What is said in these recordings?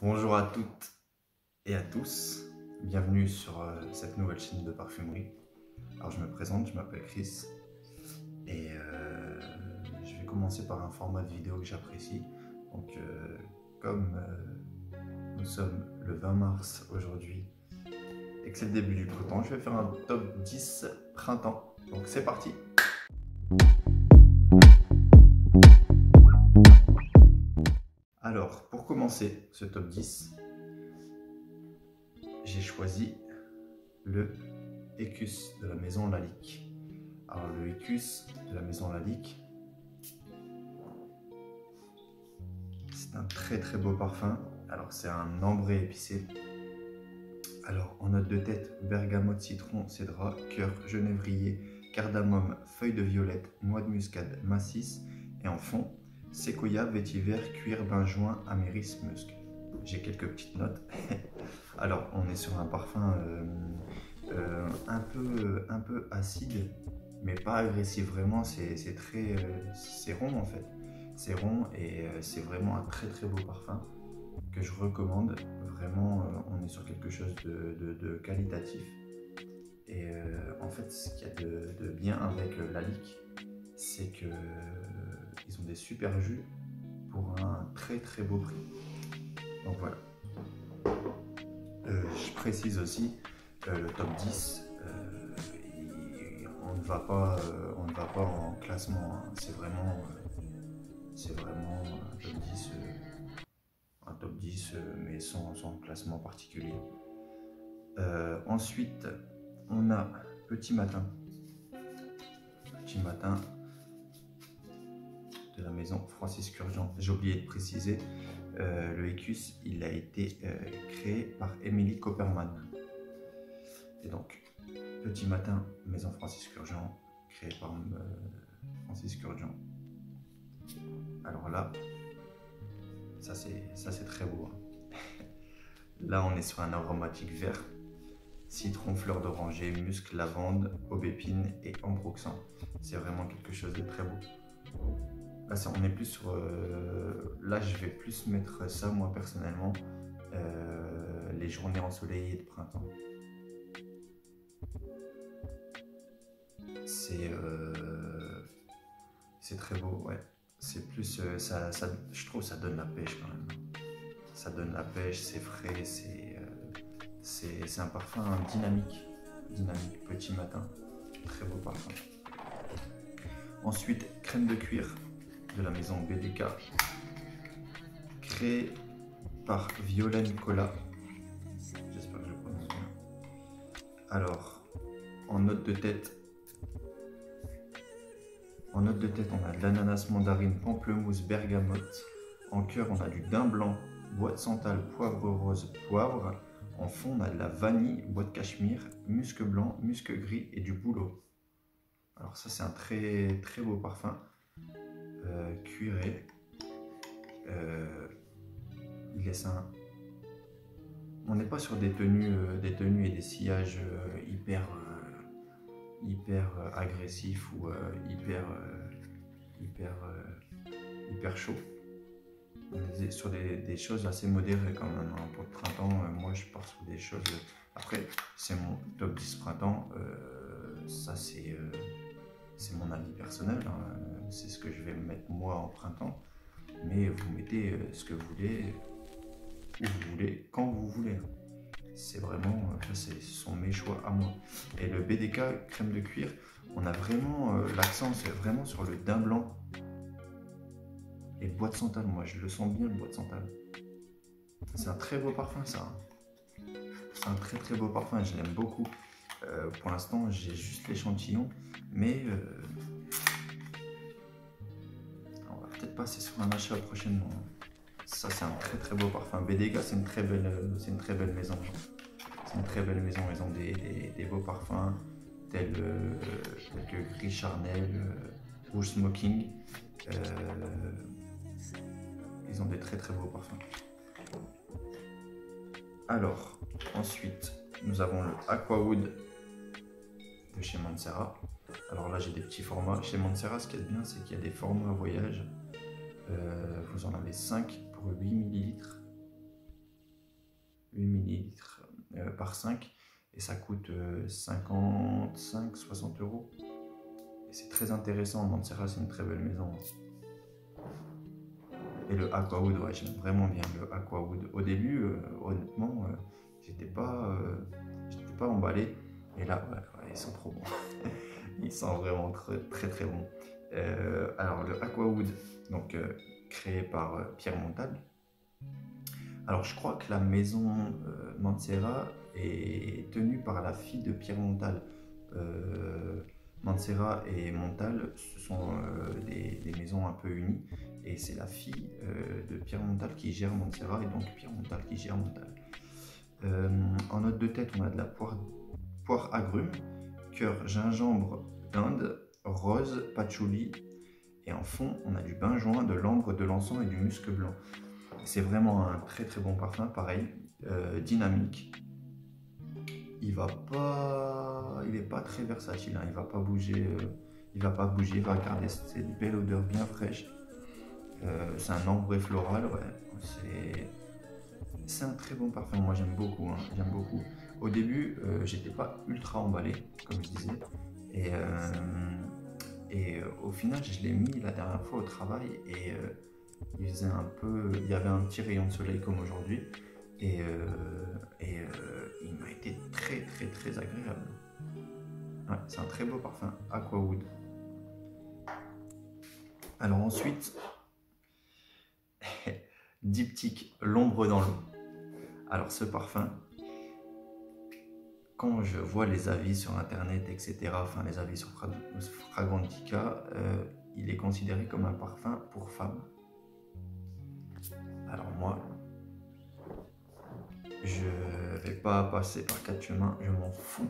Bonjour à toutes et à tous, bienvenue sur cette nouvelle chaîne de parfumerie. Alors je me présente, je m'appelle Chris et je vais commencer par un format de vidéo que j'apprécie. Donc comme nous sommes le 20 mars aujourd'hui et que c'est le début du printemps, je vais faire un top 10 printemps. Donc c'est parti! Alors, pour commencer ce top 10, j'ai choisi le Ecus de la maison Lalique. Alors, le Ecus de la maison Lalique, c'est un très beau parfum. Alors, c'est un ambré épicé. Alors, en note de tête, bergamote, citron, cédra, cœur, genévrier, cardamome, feuille de violette, noix de muscade, massis. Et en fond, séquoia, vétiver, cuir, benjoin, améris, musc. J'ai quelques petites notes. Alors, on est sur un parfum un peu acide, mais pas agressif. Vraiment, c'est rond en fait. C'est rond et c'est vraiment un très beau parfum que je recommande. Vraiment, on est sur quelque chose de qualitatif. Et en fait, ce qu'il y a de bien avec Lalique, c'est que ils ont des super jus pour un très beau prix. Donc voilà. Je précise aussi le top 10, on ne va pas en classement, hein. C'est vraiment un top 10 mais sans classement particulier. Ensuite, on a Petit Matin. Petit Matin de la maison Francis Kurkdjian. J'ai oublié de préciser, le Ecus, il a été créé par Émilie Copperman. Et donc, Petit Matin, maison Francis Kurkdjian, créé par Francis Kurkdjian. Alors là, ça c'est très beau. Hein. Là, on est sur un aromatique vert. Citron, fleur d'oranger, musc, lavande, aubépine et ambroxan. C'est vraiment quelque chose de très beau. Là, on est plus sur... là, je vais plus mettre ça, moi, personnellement, les journées ensoleillées de printemps. C'est très beau, ouais. C'est plus... je trouve que ça donne la pêche, quand même. Ça donne la pêche, c'est frais, c'est un parfum dynamique. Dynamique, Petit Matin. Très beau parfum. Ensuite, crème de cuir de la maison BDK, créé par Viola Nicolas. J'espère que je prononce bien. Alors, en note de tête, on a de l'ananas, mandarine, pamplemousse, bergamote. En cœur, on a du daim blanc, bois de santal, poivre rose, poivre. En fond, on a de la vanille, bois de cachemire, musc blanc, musc gris et du bouleau. Alors ça, c'est un très beau parfum. Cuiré. Il laisse un... On n'est pas sur des tenues et des sillages hyper agressifs ou hyper chaud. On est sur des choses assez modérées quand même. Hein. Pour le printemps, moi je pars sur des choses... Après, c'est mon top 10 printemps. Ça, c'est mon avis personnel. Hein. C'est ce que je vais mettre moi en printemps. Mais vous mettez ce que vous voulez, où vous voulez, quand vous voulez. C'est vraiment... ce sont mes choix à moi. Et le BDK crème de cuir, on a vraiment... l'accent, c'est vraiment sur le daim blanc. Et le bois de santal, moi je le sens bien, le bois de santal. C'est un très beau parfum, ça. C'est un très beau parfum, je l'aime beaucoup. Pour l'instant, j'ai juste l'échantillon, mais on va peut-être passer sur un achat prochainement. Ça, c'est un très beau parfum. BDK, c'est une très belle maison. C'est une très belle maison. Ils ont des beaux parfums tels que gris charnel, rouge smoking. Ils ont des très beaux parfums. Alors, ensuite, nous avons le Aquawood de chez Mancera. Alors là, j'ai des petits formats. Chez Mancera, ce qui est bien, c'est qu'il y a des formats voyage. Vous en avez 5 pour 8 ml. par 5 et ça coûte 55-60 euros. Et c'est très intéressant. Mancera, c'est une très belle maison. Et le Aquawood, ouais, j'aime vraiment bien le Aquawood. Au début, honnêtement, j'étais pas emballé. Et là, ouais, ils sont trop bons. Ils sont vraiment très très bons. Alors, le Aquawood, donc créé par Pierre Montal. Alors, je crois que la maison Mancera est tenue par la fille de Pierre Montal. Mancera et Montal, ce sont des maisons un peu unies. Et c'est la fille de Pierre Montal qui gère Mancera et donc Pierre Montal qui gère Montal. En note de tête, on a de la poire agrumes, cœur gingembre d'Inde, rose, patchouli. Et en fond, on a du benjoin, de l'ambre, de l'encens et du musc blanc. C'est vraiment un très très bon parfum, pareil, dynamique. Il est pas très versatile, hein. Il va pas bouger, il va garder cette belle odeur bien fraîche. C'est un ambré floral, ouais. C'est un très bon parfum, moi j'aime beaucoup, hein. J'aime beaucoup. Au début, j'étais pas ultra emballé, comme je disais, et au final, je l'ai mis la dernière fois au travail et il y avait un petit rayon de soleil comme aujourd'hui et il m'a été très très très agréable. Ouais, c'est un très beau parfum, Aquawood. Alors ensuite, diptyque, l'ombre dans l'eau. Alors ce parfum, quand je vois les avis sur internet, etc., enfin les avis sur Fragrantica, il est considéré comme un parfum pour femmes. Alors moi, je vais pas passer par 4 chemins, je m'en fous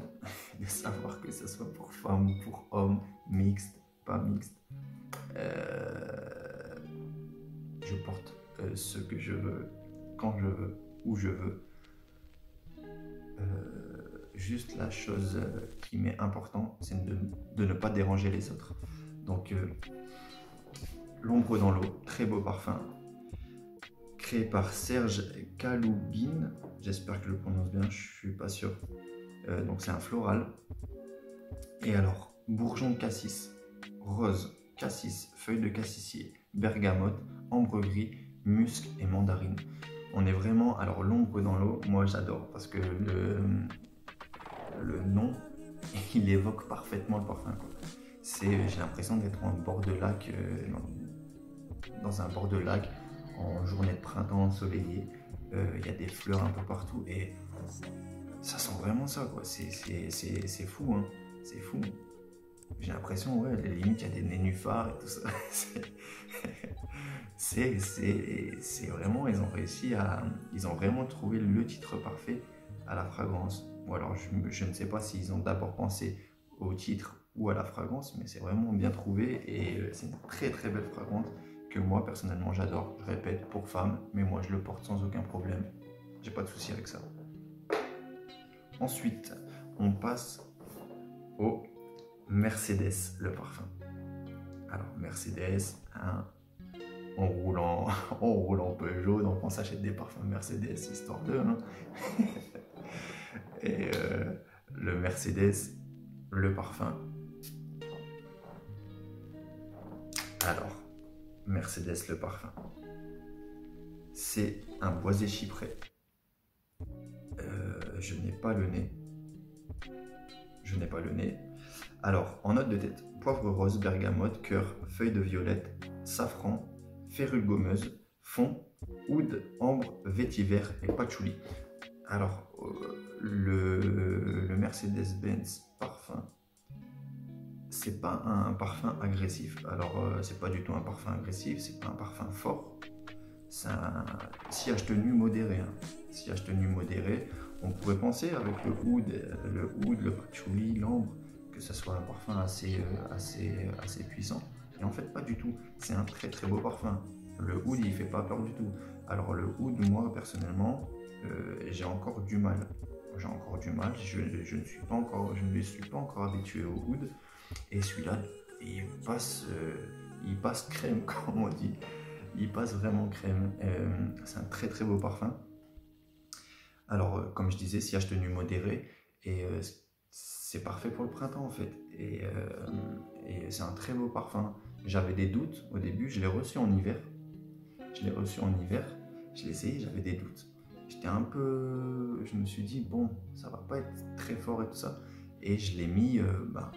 de savoir que ce soit pour femmes, pour hommes, mixte, pas mixte. Je porte ce que je veux, quand je veux, où je veux. Juste la chose qui m'est important, c'est de ne pas déranger les autres. Donc, l'ombre dans l'eau, très beau parfum, créé par Serge Kaloubine. J'espère que je le prononce bien, je suis pas sûr. Donc, c'est un floral. Et alors, bourgeon de cassis, rose, cassis, feuille de cassissier, bergamote, ambre gris, musc et mandarine. On est vraiment, alors l'ombre dans l'eau, moi j'adore parce que le nom, il évoque parfaitement le parfum. J'ai l'impression d'être en bord de lac, dans un bord de lac, en journée de printemps ensoleillée. Il y a des fleurs un peu partout et ça sent vraiment ça, quoi. C'est fou, hein. C'est fou. J'ai l'impression, ouais, limite il y a des nénuphars et tout ça. C'est vraiment, ils ont vraiment trouvé le titre parfait à la fragrance. Ou alors je ne sais pas s'ils ont d'abord pensé au titre ou à la fragrance, mais c'est vraiment bien trouvé et c'est une très très belle fragrance que moi personnellement j'adore. Je répète, pour femme, mais moi je le porte sans aucun problème. J'ai pas de souci avec ça. Ensuite, on passe au Mercedes, le parfum. Alors Mercedes, hein, on roule en Peugeot, donc on s'achète des parfums Mercedes histoire de. Hein. Et le Mercedes, le parfum. Alors, Mercedes, le parfum. C'est un boisé chypré. Je n'ai pas le nez. Alors, en note de tête, poivre rose, bergamote, cœur, feuille de violette, safran, férule gommeuse, fond, oud, ambre, vétiver et patchouli. Alors, le Mercedes-Benz parfum, c'est pas un parfum agressif. Alors, c'est pas du tout un parfum agressif, c'est pas un parfum fort. C'est un sillage tenue modéré. Hein. Sillage tenue modéré. On pourrait penser avec le oud, le patchouli, l'ambre, que ce soit un parfum assez puissant. Et en fait, pas du tout. C'est un très très beau parfum. Le oud, il fait pas peur du tout. Alors le oud, moi personnellement, j'ai encore du mal. Je ne suis pas encore habitué au oud. Et celui-là, il passe crème, comme on dit. Il passe vraiment crème. C'est un très très beau parfum. Alors, comme je disais, sillage tenue modérée, et c'est parfait pour le printemps en fait. Et c'est un très beau parfum. J'avais des doutes au début, je l'ai reçu en hiver. Je l'ai reçu en hiver, je l'ai essayé, j'avais des doutes. J'étais un peu. Je me suis dit, bon, ça va pas être très fort et tout ça. Et je l'ai mis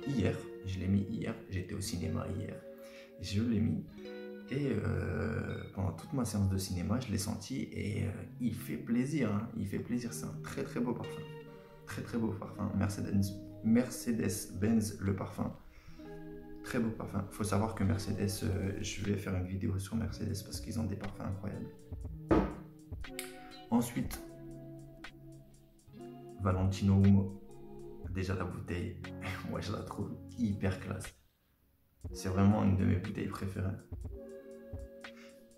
hier. Je l'ai mis hier. J'étais au cinéma hier. Je l'ai mis. Et pendant toute ma séance de cinéma, je l'ai senti et il fait plaisir. Hein. Il fait plaisir. C'est un très très beau parfum. Très très beau parfum. Mercedes-Benz le parfum. Très beau parfum. Il faut savoir que Mercedes, je vais faire une vidéo sur Mercedes parce qu'ils ont des parfums incroyables. Ensuite, Valentino Humo. Déjà la bouteille, moi je la trouve hyper classe. C'est vraiment une de mes bouteilles préférées.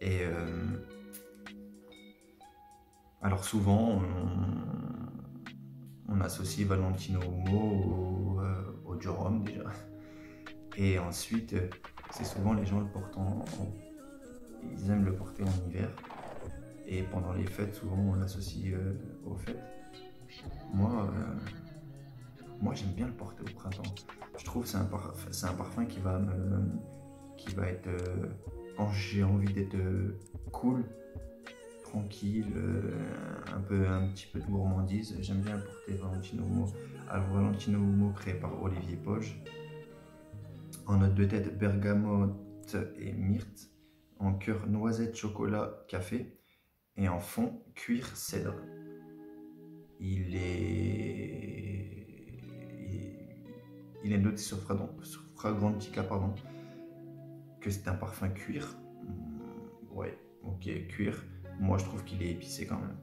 Et alors souvent, on associe Valentino Humo au Durum déjà. Et ensuite, c'est souvent les gens le portent ils aiment le porter en hiver. Et pendant les fêtes, souvent on l'associe aux fêtes. Moi j'aime bien le porter au printemps. Je trouve que c'est un parfum qui va être, quand j'ai envie d'être cool, tranquille, un petit peu de gourmandise, j'aime bien le porter Valentino Humo. Alors Valentino Humo créé par Olivier Poge. En note de tête, bergamote et myrte. En cœur, noisette, chocolat, café. Et en fond, cuir, cèdre. Il est noté sur Fragrantica, que c'est un parfum cuir. Ouais, ok, cuir. Moi, je trouve qu'il est épicé quand même.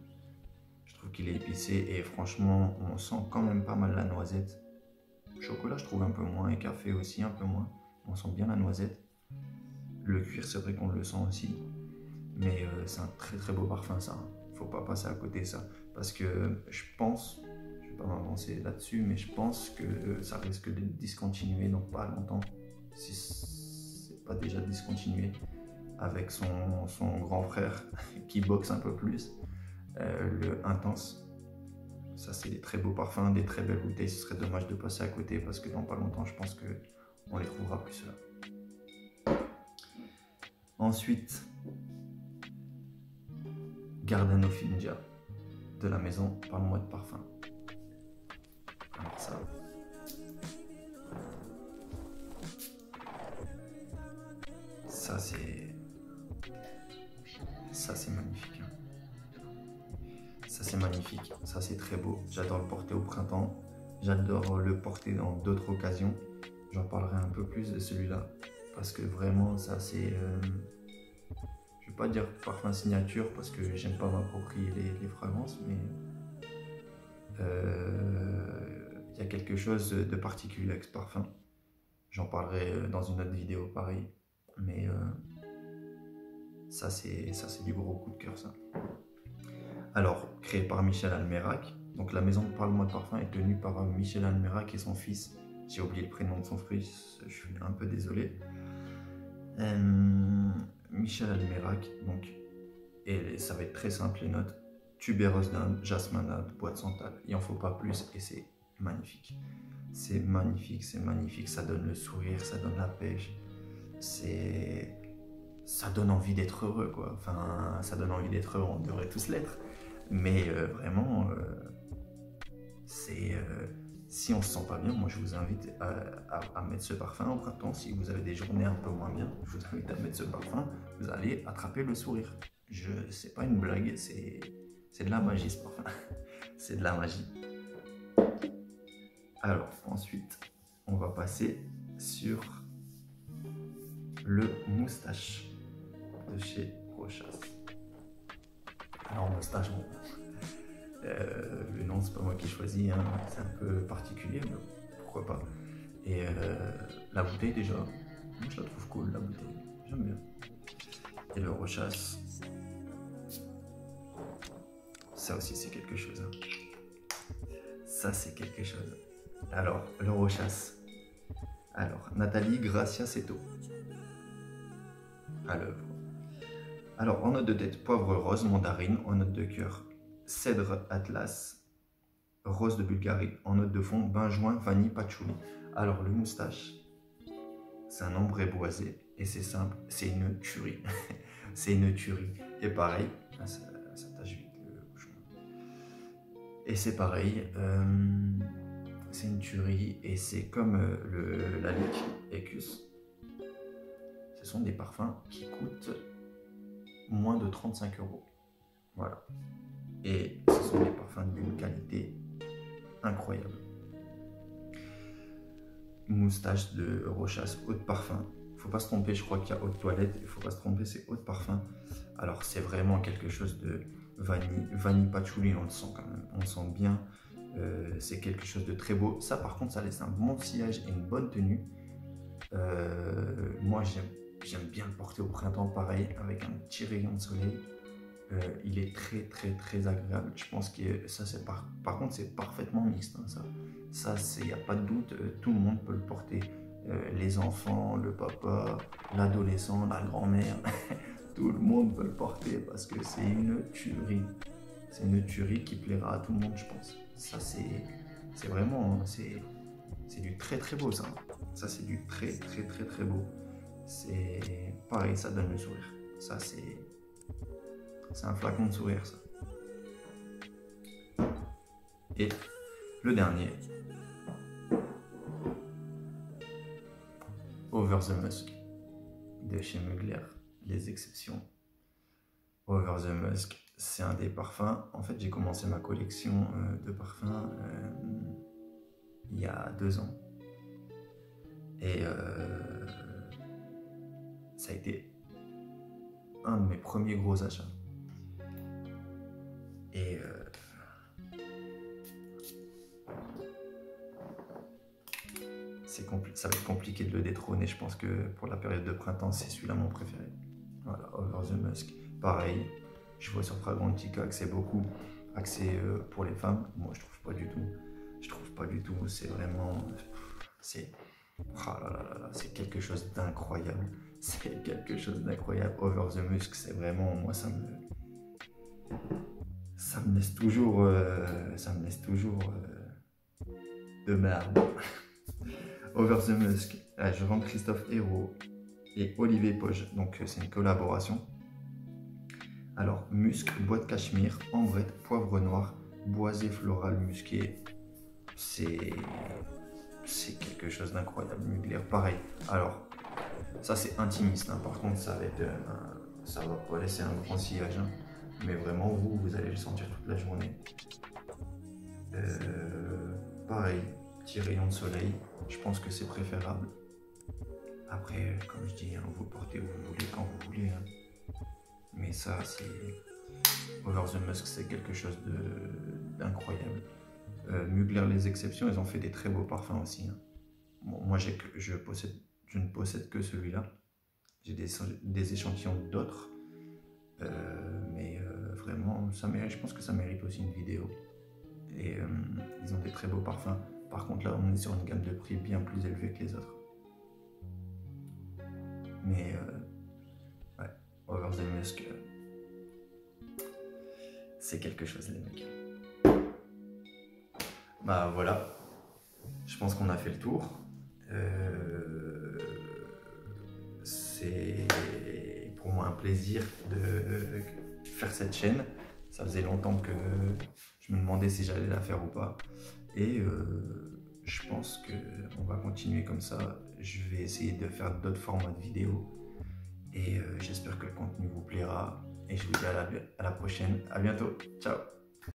Je trouve qu'il est épicé et franchement, on sent quand même pas mal la noisette. Chocolat, je trouve un peu moins et café aussi un peu moins. On sent bien la noisette. Le cuir, c'est vrai qu'on le sent aussi. Mais c'est un très très beau parfum, ça. Faut pas passer à côté de ça. Parce que je pense, je vais pas m'avancer là-dessus, mais je pense que ça risque de discontinuer dans pas longtemps. Si c'est pas déjà discontinué. Avec son grand frère qui boxe un peu plus. Le Intense. Ça, c'est des très beaux parfums, des très belles bouteilles. Ce serait dommage de passer à côté parce que dans pas longtemps, je pense qu'on les trouvera plus là. Ensuite, Gardano Finja de la maison Parle-moi de parfum. Alors ça c'est magnifique. Ça c'est magnifique, ça c'est très beau. J'adore le porter au printemps. J'adore le porter dans d'autres occasions. J'en parlerai un peu plus de celui-là parce que vraiment ça c'est, je vais pas dire parfum signature parce que j'aime pas m'approprier les fragrances, mais il y a quelque chose de particulier avec ce parfum. J'en parlerai dans une autre vidéo pareil, mais ça c'est du gros coup de cœur ça. Alors, créé par Michel Almerac, donc la maison Parle-moi de parfum est tenue par Michel Almerac et son fils. J'ai oublié le prénom de son fils, je suis un peu désolé. Michel Almerac, donc, et ça va être très simple les notes. Tubéreuse d'Inde, jasminade, bois de santal. Il n'en faut pas plus et c'est magnifique. C'est magnifique, ça donne le sourire, ça donne la pêche. Ça donne envie d'être heureux, quoi. Enfin, ça donne envie d'être heureux, on devrait tous l'être. Mais vraiment, si on se sent pas bien, moi je vous invite à mettre ce parfum au printemps. Si vous avez des journées un peu moins bien, je vous invite à mettre ce parfum. Vous allez attraper le sourire. C'est pas une blague, c'est de la magie ce parfum. C'est de la magie. Alors ensuite, on va passer sur le moustache de chez Rochas. Alors moustache, bon, le nom c'est pas moi qui ai choisi, hein. C'est un peu particulier, mais pourquoi pas. Et la bouteille déjà, moi je la trouve cool la bouteille, j'aime bien. Et le Rochas, ça aussi c'est quelque chose. Hein. Ça c'est quelque chose. Alors le Rochas. Alors Nathalie Gracia Seto à l'œuvre. Alors en note de tête, poivre rose, mandarine, en note de cœur, cèdre Atlas, rose de Bulgarie. En note de fond, benjoin, vanille, patchouli. Alors le moustache, c'est un ombré boisé et c'est simple, c'est une tuerie. C'est une tuerie. Et pareil, ça tâche vite le bouchon. Et c'est pareil, c'est une tuerie et c'est comme la Lick Ecus. Ce sont des parfums qui coûtent moins de 35 €. Voilà. Et ce sont des parfums d'une qualité incroyable. Moustache de Rochas, eau de parfum. Faut pas se tromper, je crois qu'il y a eau de toilette. Il faut pas se tromper, c'est eau de parfum. Alors c'est vraiment quelque chose de vanille patchouli, on le sent quand même. On le sent bien. C'est quelque chose de très beau. Ça par contre, ça laisse un bon sillage et une bonne tenue. Moi j'aime bien le porter au printemps, pareil, avec un petit rayon de soleil. Il est très agréable. Je pense que ça c'est par contre c'est parfaitement mixte, hein, ça il n'y a pas de doute, tout le monde peut le porter, les enfants, le papa, l'adolescent, la grand-mère, tout le monde peut le porter parce que c'est une tuerie qui plaira à tout le monde, je pense. Ça c'est vraiment, c'est du très beau, ça c'est du très beau. C'est pareil, ça donne le sourire. Ça c'est un flacon de sourire, ça. Et le dernier, Over the Musk de chez Mugler, les exceptions. Over the Musk, c'est un des parfums. En fait, j'ai commencé ma collection de parfums il y a 2 ans. Et ça a été un de mes premiers gros achats. Et ça va être compliqué de le détrôner. Je pense que pour la période de printemps, c'est celui-là mon préféré. Voilà, Over the Musk. Pareil, je vois sur Fragrantica que c'est beaucoup axé pour les femmes. Moi, je trouve pas du tout. C'est vraiment... c'est quelque chose d'incroyable. C'est quelque chose d'incroyable. Over the Musk, c'est vraiment... Moi, ça me laisse toujours... de merde. Over the Musk, je vends Christophe Hérault et Olivier Poge, donc c'est une collaboration. Alors, musc, bois de cachemire, ambrette, poivre noir, boisé floral musqué, c'est quelque chose d'incroyable. Mugler, pareil. Alors, ça c'est intimiste, hein. Par contre ça va pas laisser un grand sillage, hein. Mais vraiment vous allez le sentir toute la journée. Pareil, petit rayon de soleil, je pense que c'est préférable. Après, comme je dis, hein, vous le portez où vous voulez, quand vous voulez, hein. Mais ça, c'est... Over the Musk, c'est quelque chose d'incroyable. Mugler, les exceptions, ils ont fait des très beaux parfums aussi, hein. Bon, moi, je ne possède que celui-là. J'ai des échantillons d'autres. Mais vraiment, je pense que ça mérite aussi une vidéo. Et ils ont des très beaux parfums. Par contre, là, on est sur une gamme de prix bien plus élevée que les autres. Mais ouais, Over the Musk, c'est quelque chose, les mecs. Bah voilà, je pense qu'on a fait le tour. C'est pour moi un plaisir de faire cette chaîne. Ça faisait longtemps que je me demandais si j'allais la faire ou pas. Et je pense qu'on va continuer comme ça. Je vais essayer de faire d'autres formats de vidéos. Et j'espère que le contenu vous plaira. Et je vous dis à la prochaine. À bientôt. Ciao.